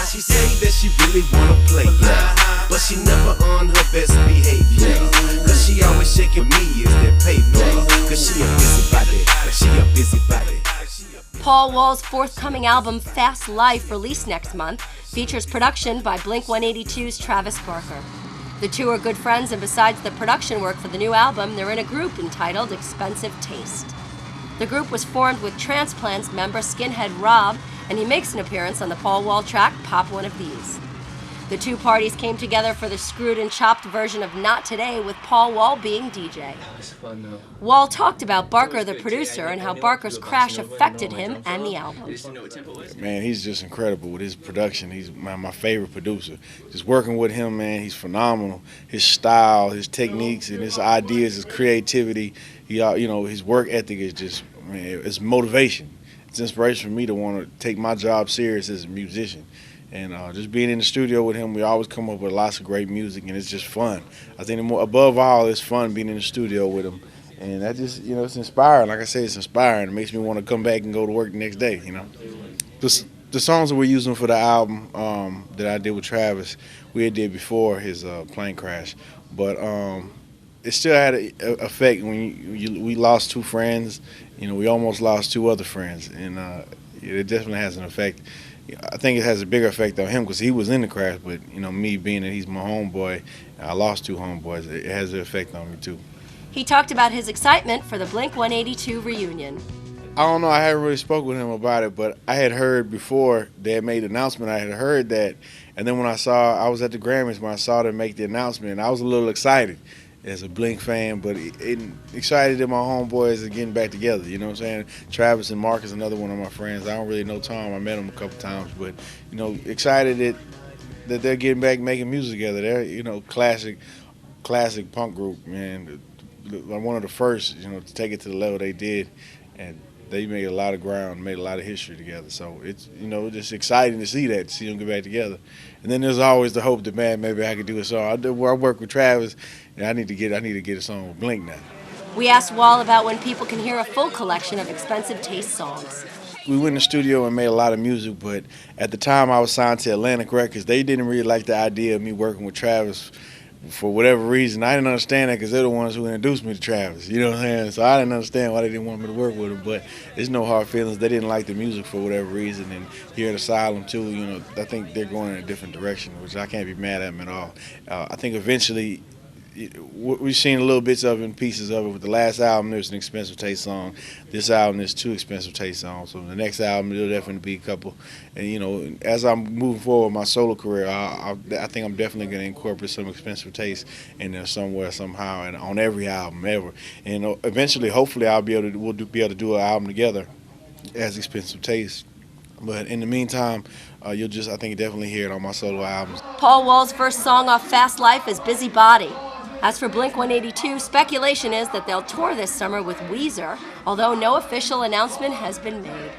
she say that she really wanna play, yeah, but she never on her best behavior. Cause she always shaking me, is that paper? Cause she a busybody, she a busybody. Paul Wall's forthcoming album, Fast Life, released next month, features production by Blink-182's Travis Barker. The two are good friends, and besides the production work for the new album, they're in a group entitled Expensive Taste. The group was formed with Transplants member Skinhead Rob, and he makes an appearance on the Paul Wall track, Pop One of These. The two parties came together for the screwed and chopped version of Not Today, with Paul Wall being DJ. It's fun though. Wall talked about Barker, the producer, and how Barker's crash affected him and the album. Man, he's just incredible with his production. He's my favorite producer. Just working with him, man, he's phenomenal. His style, his techniques, and his ideas, his creativity, his work ethic is just, man, it's motivation. It's inspiration for me to want to take my job serious as a musician. And just being in the studio with him, we always come up with lots of great music, and it's just fun. I think above all, it's fun being in the studio with him. And that just, it's inspiring. Like I said, it's inspiring. It makes me want to come back and go to work the next day, The songs that we're using for the album that I did with Travis, we had did before his plane crash. But it still had an effect when we lost two friends. We almost lost two other friends. And it definitely has an effect. I think it has a bigger effect on him because he was in the crash, but me being that he's my homeboy, I lost two homeboys. It has an effect on me too. He talked about his excitement for the Blink-182 reunion. I don't know, I haven't really spoke with him about it, but I had heard before they had made the announcement, I had heard that, and then when I was at the Grammys when I saw them make the announcement, I was a little excited as a Blink fan, but it excited that my homeboys are getting back together, you know what I'm saying? Travis and Mark is another one of my friends. I don't really know Tom, I met him a couple times, but, excited that they're getting back making music together. They're, classic punk group, man. One of the first, to take it to the level they did, and they made a lot of ground, made a lot of history together. So it's, just exciting to see that, to see them get back together. And then there's always the hope that, man, maybe I could do a song. I work with Travis, and I need to get a song with Blink now. We asked Wall about when people can hear a full collection of Expensive Taste songs. We went in the studio and made a lot of music, but at the time I was signed to Atlantic Records. They didn't really like the idea of me working with Travis for whatever reason. I didn't understand that because they're the ones who introduced me to Travis, you know what I'm saying? So I didn't understand why they didn't want me to work with him, but there's no hard feelings. They didn't like the music for whatever reason, and here at Asylum too, I think they're going in a different direction, which I can't be mad at them at all. I think eventually, we've seen a little bits of it and pieces of it. With the last album, there's an Expensive Taste song. This album, there's two Expensive Taste songs. So the next album, there'll definitely be a couple. And, as I'm moving forward with my solo career, I think I'm definitely going to incorporate some Expensive Taste in there somewhere, somehow, and on every album ever. And eventually, hopefully, we'll be able to do an album together as Expensive Taste. But in the meantime, I think definitely hear it on my solo albums. Paul Wall's first song off Fast Life is Busy Body. As for Blink-182, speculation is that they'll tour this summer with Weezer, although no official announcement has been made.